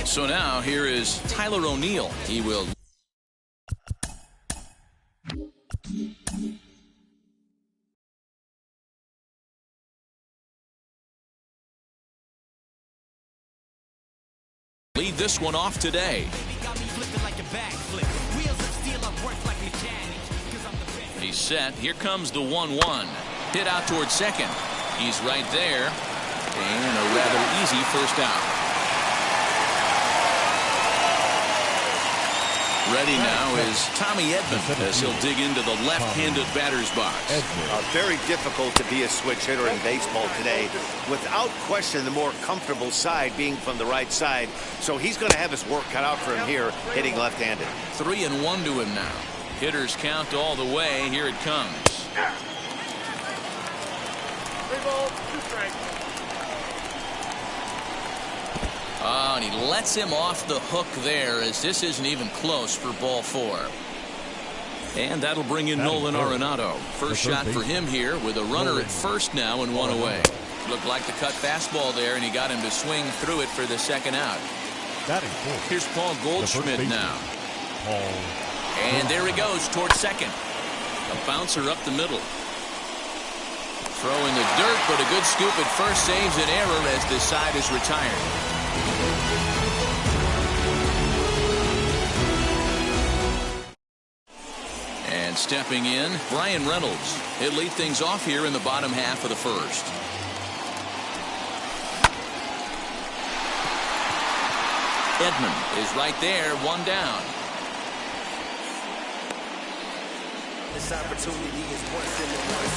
So now here is Tyler O'Neill. He will lead this one off today. He's set. Here comes the 1-1. Hit out towards second. He's right there. And a rather easy first out. Ready now is Tommy Edman as he'll dig into the left-handed batter's box. Very difficult to be a switch hitter in baseball today. Without question, the more comfortable side being from the right side. So he's going to have his work cut out for him here, hitting left-handed. 3-1 to him now. Hitters count all the way. Here it comes. 3 balls, 2 strikes. Oh, and he lets him off the hook there, as this isn't even close for ball 4. And that'll bring in Nolan Arenado. First shot for him here with a runner at first now and 1 away. Looked like the cut fastball there, and he got him to swing through it for the second out. Here's Paul Goldschmidt now. And there he goes towards second. A bouncer up the middle. Throw in the dirt, but a good scoop at first saves an error as this side is retired. And stepping in, Brian Reynolds. He'll lead things off here in the bottom half of the first. Edman is right there, 1 down.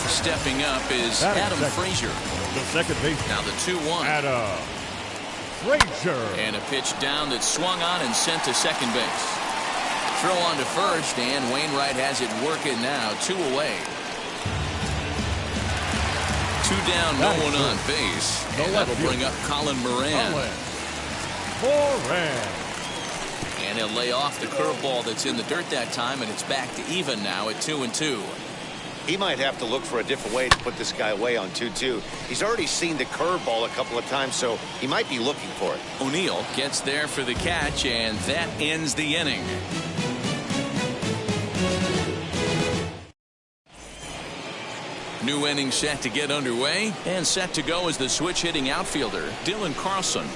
Stepping up is Adam Frazier. The second base. Now the 2-1. Adam Frazier. And a pitch down that swung on and sent to second base. Throw on to first, and Wainwright has it working now. 2 away. 2 down, no one on base. And that'll bring up Colin Moran. And he'll lay off the curveball that's in the dirt that time, and it's back to even now at 2-2. He might have to look for a different way to put this guy away on 2-2. He's already seen the curveball a couple of times, so he might be looking for it. O'Neill gets there for the catch, and that ends the inning. New inning set to get underway, and set to go is the switch hitting outfielder, Dylan Carlson.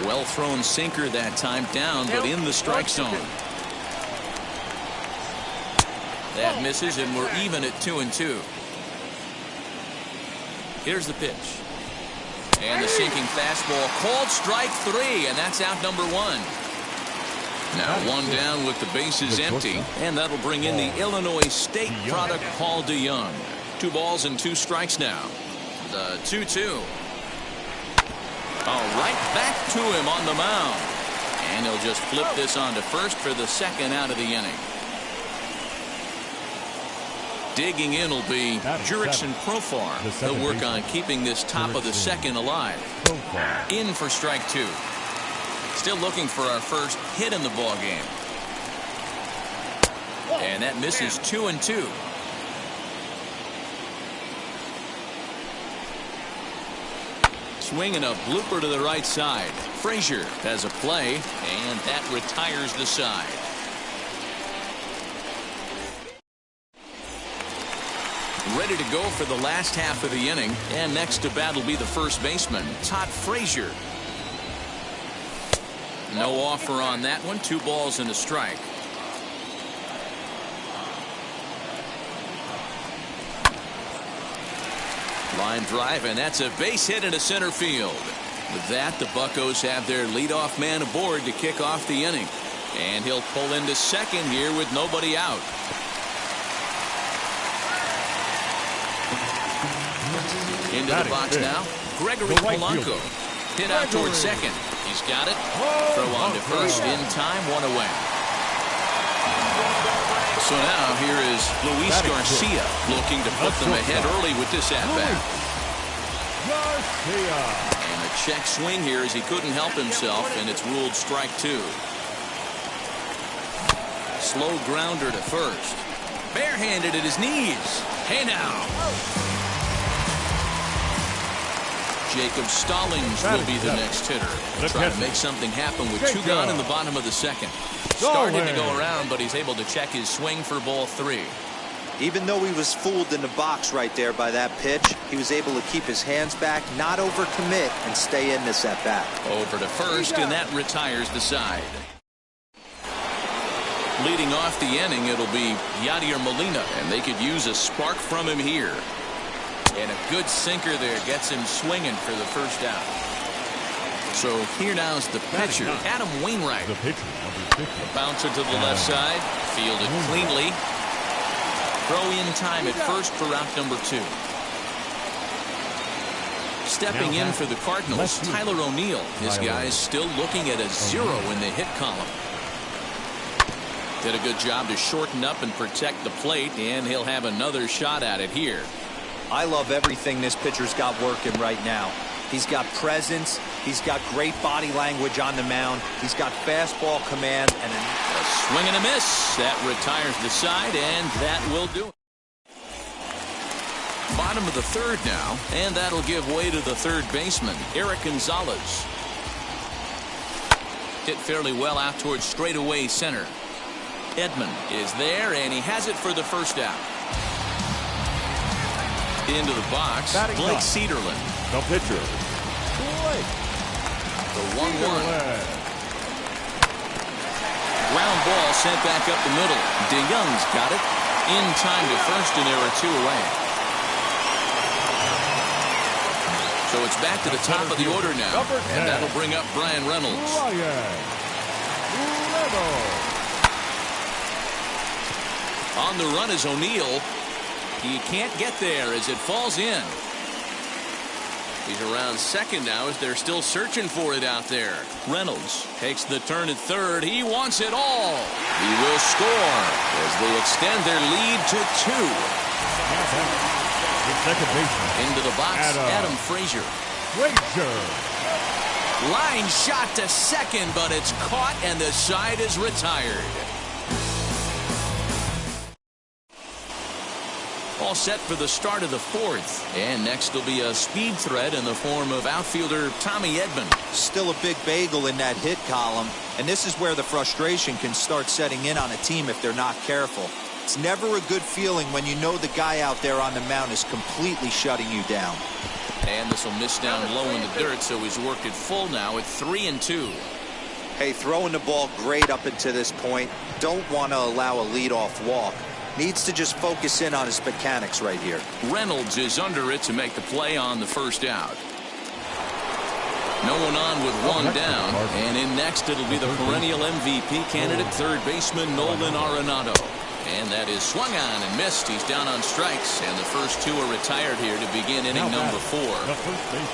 Well thrown sinker that time, down but in the strike zone. That misses, and we're even at 2-2. Here's the pitch. And the sinking fastball called strike 3, and that's out number 1. Now 1 down with the bases empty, and that'll bring in the Illinois State product Paul DeYoung. 2 balls and 2 strikes now. The 2-2. Oh, right back to him on the mound. And he'll just flip this on to first for the second out of the inning. Digging in will be Jurickson Profar. They'll work on keeping this top of the second alive. In for strike 2. Still looking for our first hit in the ball game. And that misses 2-2. Swinging a blooper to the right side. Frazier has a play, and that retires the side. Ready to go for the last half of the inning, and next to bat will be the first baseman, Todd Frazier. No offer on that one. 2 balls and a strike. Line drive, and that's a base hit into center field. With that, the Buccos have their leadoff man aboard to kick off the inning. And he'll pull into second here with nobody out. Into the box now, Gregory Polanco. Hit out towards second. He's got it. Throw on to first in time, 1 away. So now here is Luis Garcia looking to put them ahead early with this at-bat. And a check swing here as he couldn't help himself, and it's ruled strike 2. Slow grounder to first. Barehanded at his knees. Hey now. Jacob Stallings will be the next hitter. Trying to make something happen with two gone in the bottom of the second. Started to go around, but he's able to check his swing for ball 3. Even though he was fooled in the box right there by that pitch, he was able to keep his hands back, not overcommit, and stay in this at bat. Over to first, and that retires the side. Leading off the inning, it'll be Yadier Molina, and they could use a spark from him here. And a good sinker there gets him swinging for the first out. So here now is the pitcher, Adam Wainwright. The pitcher, number 50. A bouncer to the left side, fielded cleanly. Throw in time at first for out number 2. Stepping in for the Cardinals, Tyler O'Neill. This guy's still looking at a 0 in the hit column. Did a good job to shorten up and protect the plate, and he'll have another shot at it here. I love everything this pitcher's got working right now. He's got presence. He's got great body language on the mound. He's got fastball command and a swing and a miss. That retires the side, and that will do it. Bottom of the third now, and that'll give way to the third baseman, Eric Gonzalez. Hit fairly well out towards straightaway center. Edman is there, and he has it for the first out. Into the box, Blake Cederland. The pitcher, Blake. The 1-1. Ground ball sent back up the middle. DeYoung's got it. In time to first, and there are 2 away. So it's back to the top of the order now. And that'll bring up Brian Reynolds. On the run is O'Neill. He can't get there as it falls in. He's around second now as they're still searching for it out there. Reynolds takes the turn at third. He wants it all. He will score as they extend their lead to 2. The second baseman. Into the box, Adam Frazier. Line shot to second, but it's caught and the side is retired. All set for the start of the 4th. And next will be a speed threat in the form of outfielder Tommy Edman. Still a big bagel in that hit column, and this is where the frustration can start setting in on a team if they're not careful. It's never a good feeling when you know the guy out there on the mound is completely shutting you down. And this will miss down low in the dirt, so he's worked it full now at 3-2. Hey, throwing the ball great up until this point. Don't want to allow a leadoff walk. Needs to just focus in on his mechanics right here. Reynolds is under it to make the play on the first out. No one on with 1 down. And in next, it'll be the perennial MVP candidate, third baseman Nolan Arenado. And that is swung on and missed. He's down on strikes, and the first 2 are retired here to begin inning number 4.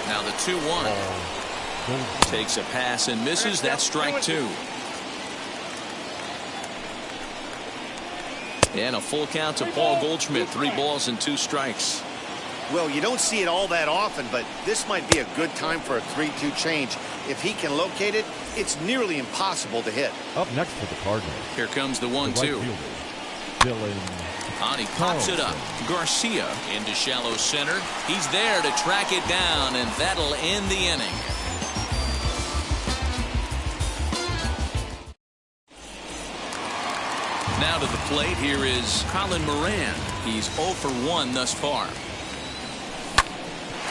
Now the 2-1. Takes a pass and misses. That's strike 2. And a full count to Paul Goldschmidt. 3 balls and 2 strikes. Well, you don't see it all that often, but this might be a good time for a 3-2 change. If he can locate it, it's nearly impossible to hit. Up next for the Cardinals. Here comes the 1-2. And he pops it up. Garcia into shallow center. He's there to track it down, and that'll end the inning. Now to the plate, here is Colin Moran. He's 0 for 1 thus far.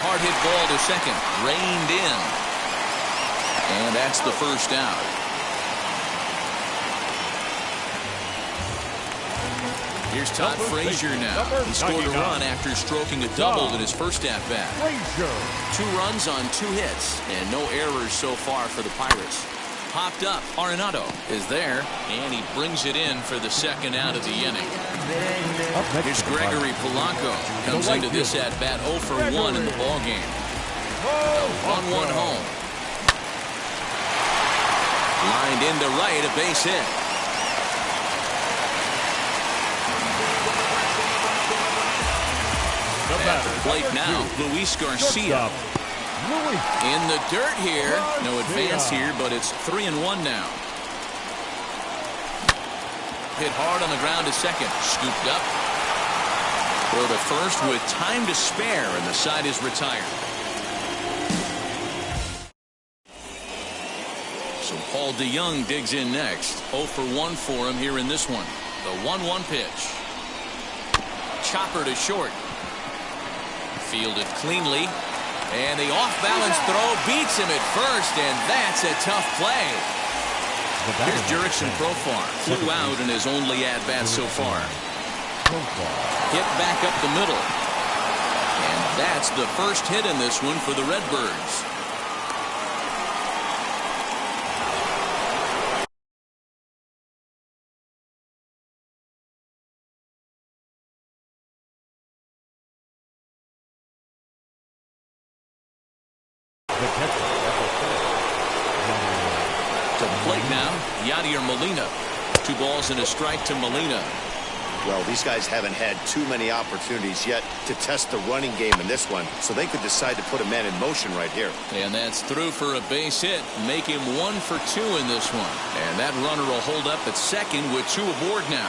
Hard hit ball to second. Reined in. And that's the first out. Here's Todd Frazier now. He scored a run after stroking a double in his first at-bat. 2 runs on 2 hits, and no errors so far for the Pirates. Popped up. Arenado is there, and he brings it in for the second out of the inning. Here's Gregory Polanco. Comes into this at-bat 0 for 1 in the ballgame. 1-1 home. Lined into right, a base hit. At the plate now, Luis Garcia. In the dirt here. No advance here, but it's 3-1 now. Hit hard on the ground to second. Scooped up. Throw to first with time to spare, and the side is retired. Paul DeYoung digs in next. 0 for 1 for him here in this one. The 1-1 pitch. Chopper to short. Fielded cleanly. And the off-balance throw beats him at first, and that's a tough play. Here's Jurickson Profar. Flew out in his only at-bat so far. Hit back up the middle. And that's the first hit in this one for the Redbirds. To the plate now, Yadier Molina. 2 balls and a strike to Molina. Well, these guys haven't had too many opportunities yet to test the running game in this one, so they could decide to put a man in motion right here. And that's through for a base hit. Make him 1 for 2 in this one. And that runner will hold up at second with 2 aboard now.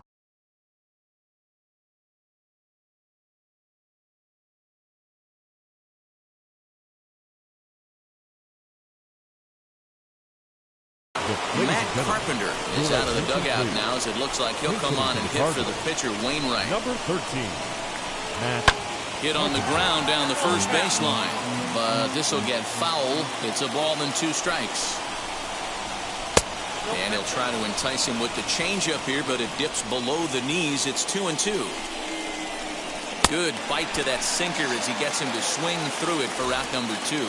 Matt Carpenter is out of the dugout now, as it looks like he'll come on and hit for the pitcher, Wainwright. Number 13, Matt. Hit on the ground down the first baseline, but this will get foul. It's a ball and 2 strikes. And he'll try to entice him with the changeup here, but it dips below the knees. It's 2-2. Good bite to that sinker as he gets him to swing through it for out number 2.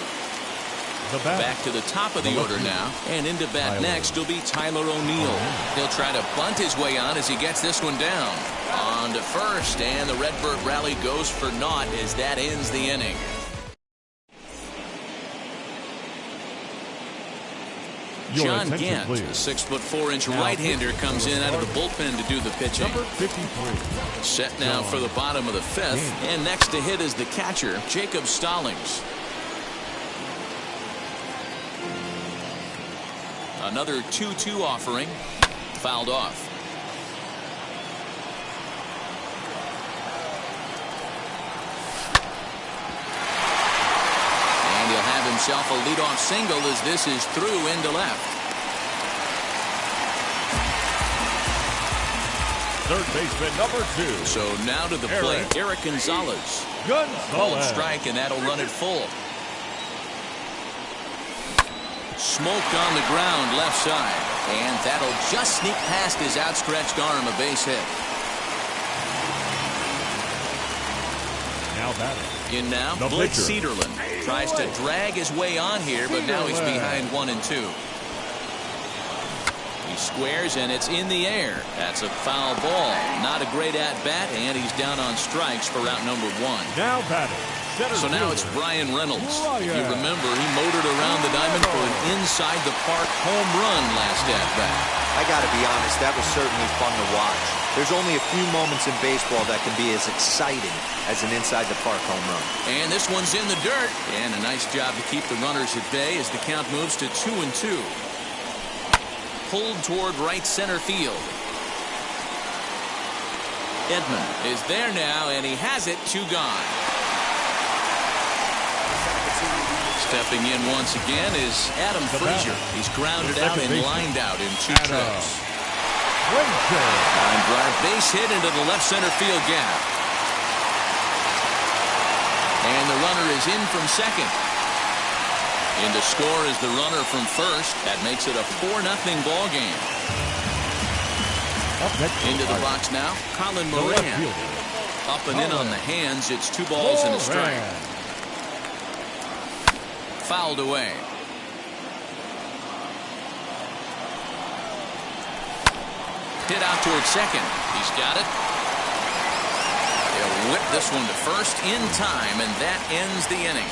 Back to the top of the order now, and into bat next will be Tyler O'Neill. He'll try to bunt his way on as he gets this one down. On to first, and the Redbird rally goes for naught as that ends the inning. John Gant, a 6'4" right-hander, comes in out of the bullpen to do the pitching. Number 53. Set now for the bottom of the 5th, and next to hit is the catcher, Jacob Stallings. Another 2-2 offering. Fouled off. And he'll have himself a leadoff single as this is through into left. Third baseman, number 2. So now to the plate, Eric Gonzalez. Called strike, and that'll run it full. Smoked on the ground left side, and that'll just sneak past his outstretched arm, a base hit. Now batting. In now, Blake Cederlin tries to drag his way on here, but now he's behind 1 and 2. He squares, and it's in the air. That's a foul ball. Not a great at-bat, and he's down on strikes for out number 1. Now batting. So now it's Brian Reynolds. If you remember, he motored around the diamond for an inside-the-park home run last at-bat. I got to be honest, that was certainly fun to watch. There's only a few moments in baseball that can be as exciting as an inside-the-park home run. And this one's in the dirt. And a nice job to keep the runners at bay as the count moves to 2-2. Pulled toward right center field. Edman is there now, and he has it. 2 gone. Stepping in once again is Adam Frazier. He's grounded out and lined out in 2 trips. Line drive base hit into the left center field gap. And the runner is in from second. In to score is the runner from first. That makes it a 4-0 ball game. Into the box now, Colin Moran. Up and in on the hands. It's 2 balls and a strike. Fouled away. Hit out towards second. He's got it. He'll whip this one to first in time, and that ends the inning.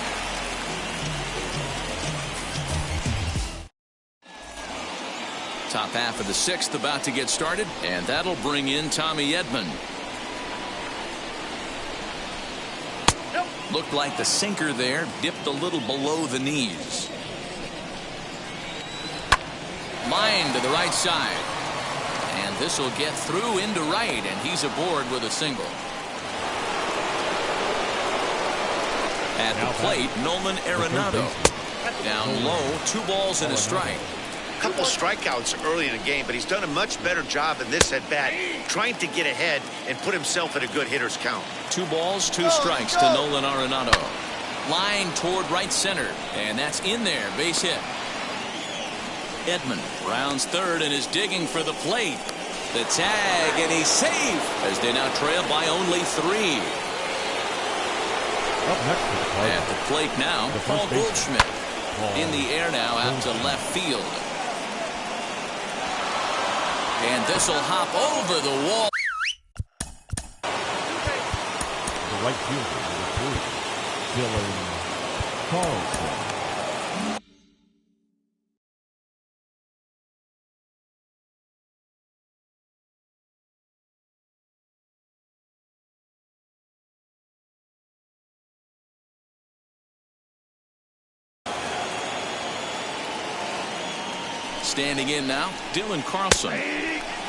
Top half of the 6th about to get started, and that'll bring in Tommy Edman. Looked like the sinker there dipped a little below the knees. Line to the right side. And this will get through into right, and he's aboard with a single. At the plate, Nolan Arenado. Down low, 2 balls and a strike. A couple strikeouts early in the game, but he's done a much better job in this at-bat, trying to get ahead and put himself in a good hitter's count. 2 balls, 2 strikes to Nolan Arenado. Line toward right center, and that's in there. Base hit. Edman rounds third and is digging for the plate. The tag, and he's safe as they now trail by only 3. Up next for the Cardinals, At the plate now, the first Paul baseman. Goldschmidt. Paul In the air now out to left field. And this will hop over the wall. The right fielder, number 3, Dylan Carlson. Standing in now, Dylan Carlson.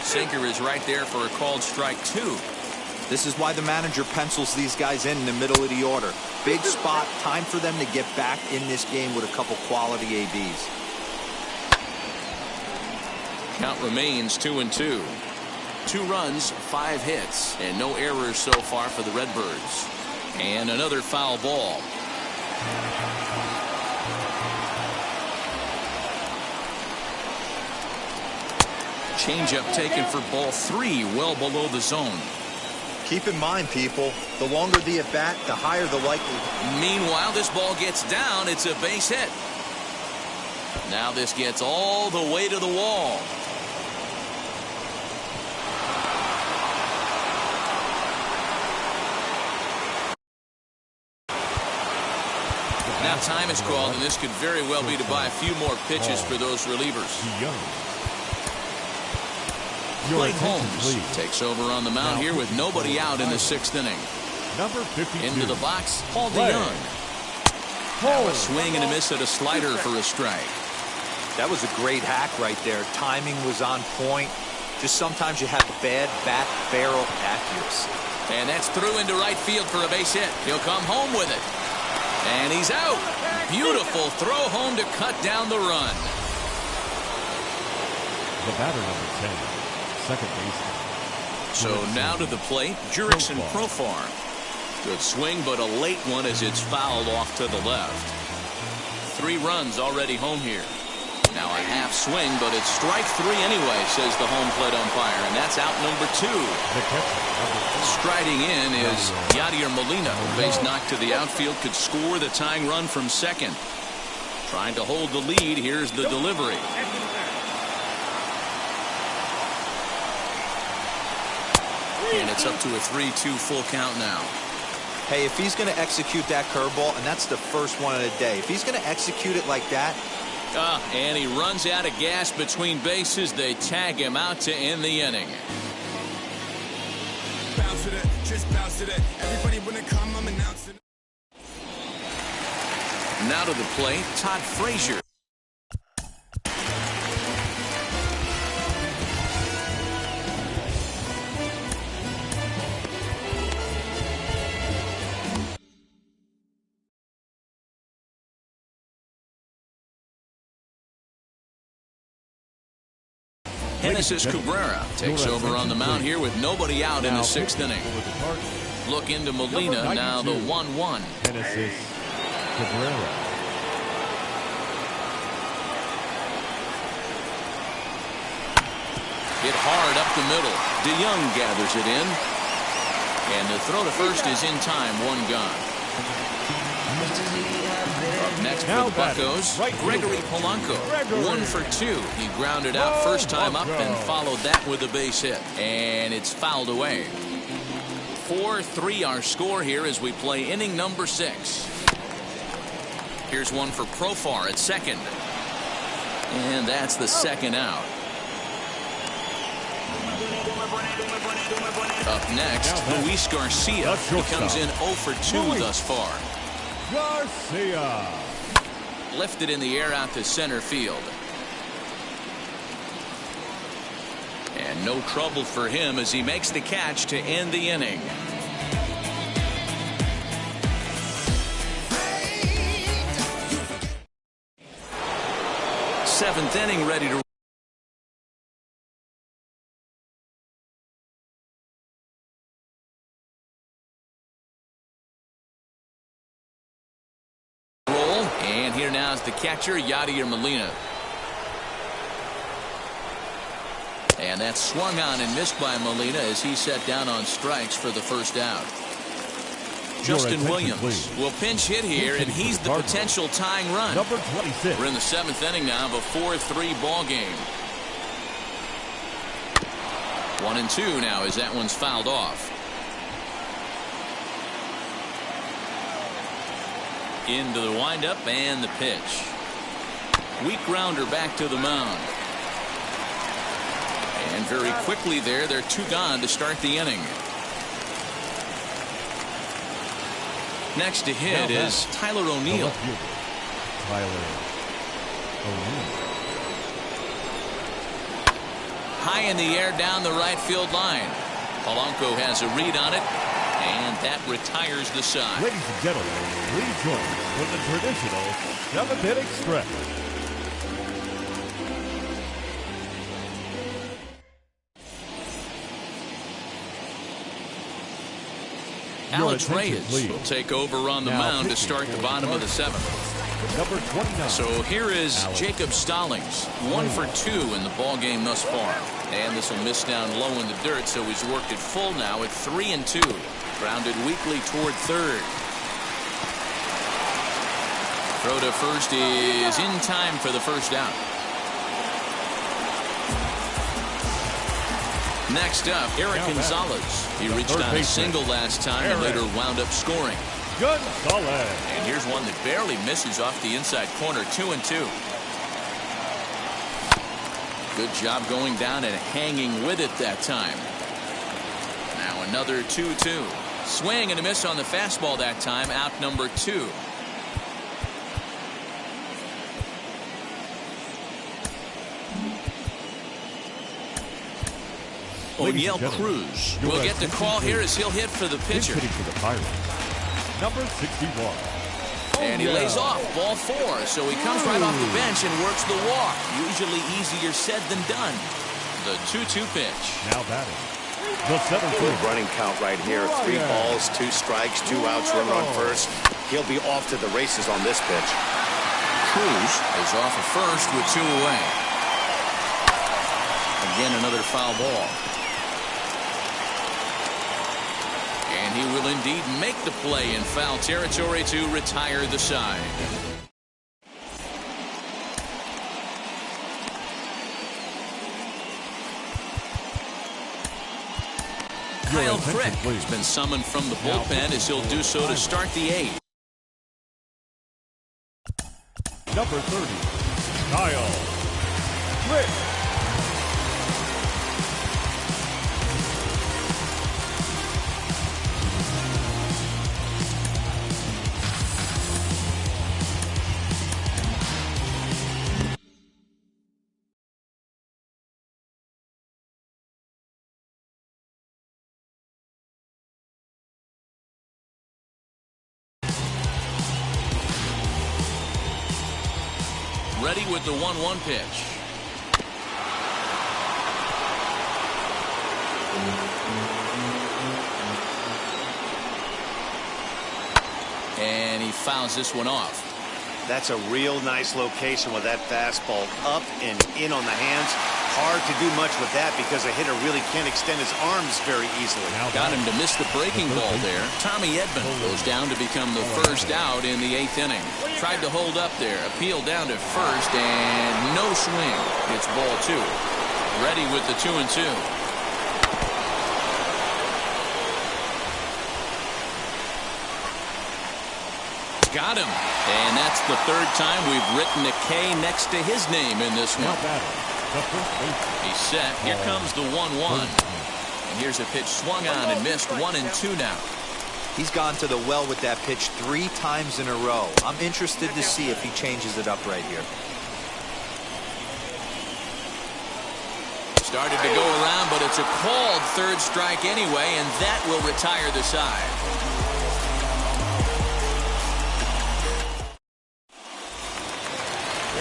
Sinker is right there for a called strike 2. This is why the manager pencils these guys in the middle of the order. Big spot, time for them to get back in this game with a couple quality ABs. Count remains 2-2. 2 runs, 5 hits, and no errors so far for the Redbirds. And another foul ball. Changeup taken for ball 3, well below the zone. Keep in mind, people, the longer the at-bat, the higher the likelihood. Meanwhile, this ball gets down. It's a base hit. Now this gets all the way to the wall. Now time is called, and this could very well be to buy a few more pitches for those relievers. Blake Holmes takes over on the mound here with nobody out in the 6th inning. Number 52. Into the box, Paul DeYoung. Now a swing and a miss at a slider for a strike. That was a great hack right there. Timing was on point. Just sometimes you have bad bat barrel accuracy. And that's through into right field for a base hit. He'll come home with it. And he's out. Beautiful throw home to cut down the run. The batter, number 10. Second baseman. So now to the plate, Jurickson Profar. Good swing, but a late one as it's fouled off to the left. 3 runs already home here. Now a half swing, but it's strike 3 anyway, says the home plate umpire, and that's out number 2. The catcher, number 4. Striding in is Yadier Molina. Base knock to the outfield could score the tying run from second. Trying to hold the lead. Here's the delivery. And it's up to a 3-2 full count now. Hey, if he's going to execute that curveball, and that's the first one of the day, if he's going to execute it like that. And he runs out of gas between bases. They tag him out to end the inning. Bounce to that, just bounce to that. Everybody when they come, I'm announcing. Now to the plate, Todd Frazier. Genesis Cabrera takes over on the mound here with nobody out in the 6th inning. Look into Molina, now the 1-1. Genesis Cabrera. Hit hard up the middle. DeYoung gathers it in. And the throw to first is in time, 1 gone. Up next for the Buccos, Gregory Polanco. 1 for 2. He grounded out first time up and followed that with a base hit. And it's fouled away. 4-3 our score here as we play inning number 6. Here's one for Profar at second. And that's the second out. Up next, Luis Garcia. He comes in 0 for 2 thus far. Garcia. Lifted in the air out to center field. And no trouble for him as he makes the catch to end the inning. 7th inning ready to roll. And here now is the catcher, Yadier Molina. And that's swung on and missed by Molina as he set down on strikes for the first out. Justin Williams will pinch hit here, and he's the potential tying run. Number 26. We're in the 7th inning now of a 4-3 ball game. 1-2 now as that one's fouled off. Into the windup and the pitch. Weak grounder back to the mound. And very quickly there, they're 2 gone to start the inning. Next to hit is Tyler O'Neill. Tyler O'Neill. High in the air down the right field line. Polanco has a read on it, and that retires the side. Ladies and gentlemen, please join us for the traditional 7th inning stretch. Alex Reyes will take over on the mound to start the bottom of the 7th. Number 29. So here is Jacob Stallings, 1 for 2 in the ball game thus far. And this will miss down low in the dirt, so he's worked it full now at 3-2. Grounded weakly toward third. Throw to first is in time for the first out. Next up, Eric Gonzalez. He reached on a single last time and later wound up scoring. Gonzalez. And here's one that barely misses off the inside corner. 2-2. Good job going down and hanging with it that time. Now another 2-2. Swing and a miss on the fastball that time. Out number 2. O'Neill Cruz will get the call here as he'll hit for the pitcher. Hitting for the Pirates. Number 61. And he lays off ball 4, so he comes right off the bench and works the walk. Usually easier said than done. The 2-2 pitch. Now batting. The 7th Good running count right here. 3 balls, 2 strikes, 2 outs, runner on first. He'll be off to the races on this pitch. Cruz is off of first with 2 away. Again, another foul ball. And he will indeed make the play in foul territory to retire the side. Kyle Crick has been summoned from the bullpen as he'll do so to start the 8th. Number 30. Kyle Crick. Ready with the 1-1 pitch. And he fouls this one off. That's a real nice location with that fastball up and in on the hands. Hard to do much with that because a hitter really can't extend his arms very easily. Got him to miss the breaking ball there. Tommy Edman goes down to become the first out in the 8th inning. Tried to hold up there, appealed down to first, and no swing. It's ball 2. Ready with the 2-2. Got him. And that's the 3rd time we've written a K next to his name in this one. He's set. Here comes the 1-1. And here's a pitch swung on and missed. 1-2 now. He's gone to the well with that pitch 3 times in a row. I'm interested to see if he changes it up right here. Started to go around, but it's a called 3rd strike anyway, and that will retire the side.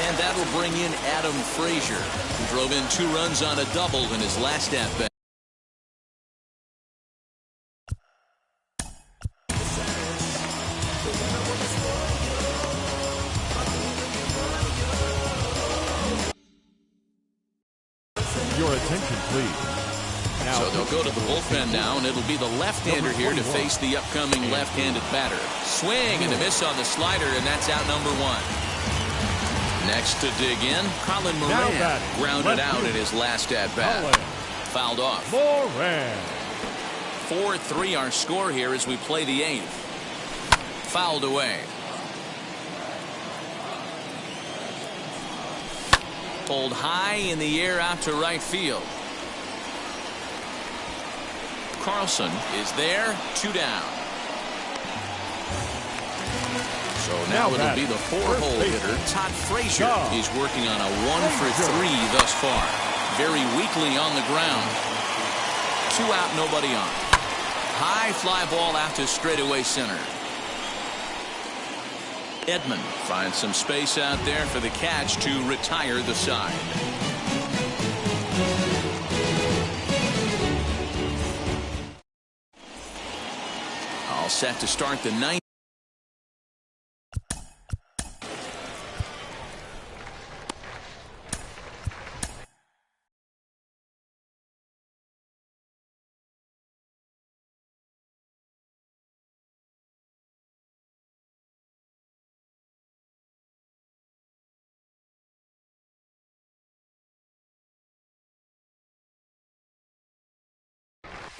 And that'll bring in Adam Frazier, who drove in 2 runs on a double in his last at-bat. Your attention, please. Now, So they'll go to the bullpen now, and it'll be the left-hander here to face the upcoming left-handed batter. Swing and a miss on the slider, and that's out number 1. Next to dig in, Colin Moran grounded out in his last at-bat. Fouled off. Moran. 4-3 our score here as we play the 8th. Fouled away. Pulled high in the air out to right field. Carlson is there, 2 down. So now it'll be the 4-hole hitter, Todd Frazier. He's working on a 1-for-3 thus far. Very weakly on the ground. 2 out, nobody on. High fly ball out to straightaway center. Edman finds some space out there for the catch to retire the side. All set to start the 9th.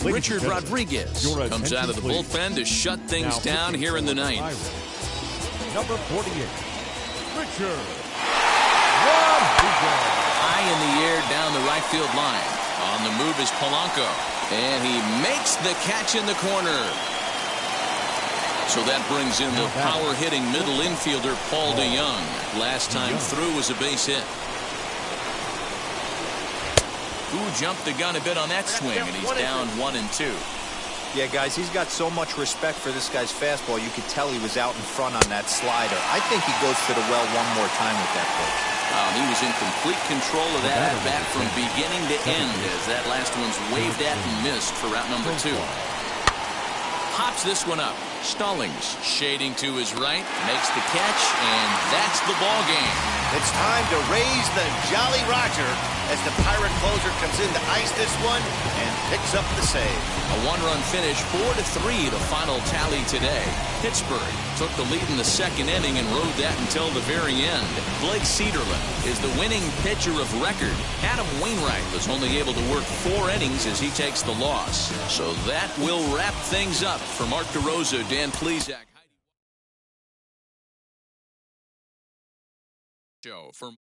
Richard Rodriguez comes out of the bullpen to shut things down here in the 9th. Number 48, Richard Rodriguez. High in the air down the right field line. On the move is Polanco. And he makes the catch in the corner. So that brings in the power-hitting middle infielder Paul DeJong. Last time through was a base hit. Who jumped the gun a bit on that swing, and he's down 1-2. Yeah, guys, he's got so much respect for this guy's fastball. You could tell he was out in front on that slider. I think he goes to the well one more time with that pitch. He was in complete control of that at-bat from beginning to end as that last one's waved at and missed for route number 2. Pops this one up. Stallings shading to his right, makes the catch, and that's the ball game. It's time to raise the Jolly Roger as the Pirate closer comes in to ice this one and picks up the save. A 1-run finish, 4-3 the final tally today. Pittsburgh took the lead in the 2nd inning and rode that until the very end. Blake Cederland is the winning pitcher of record. Adam Wainwright was only able to work 4 innings as he takes the loss. So that will wrap things up. For Mark DeRosa, Dan Plesac. Show from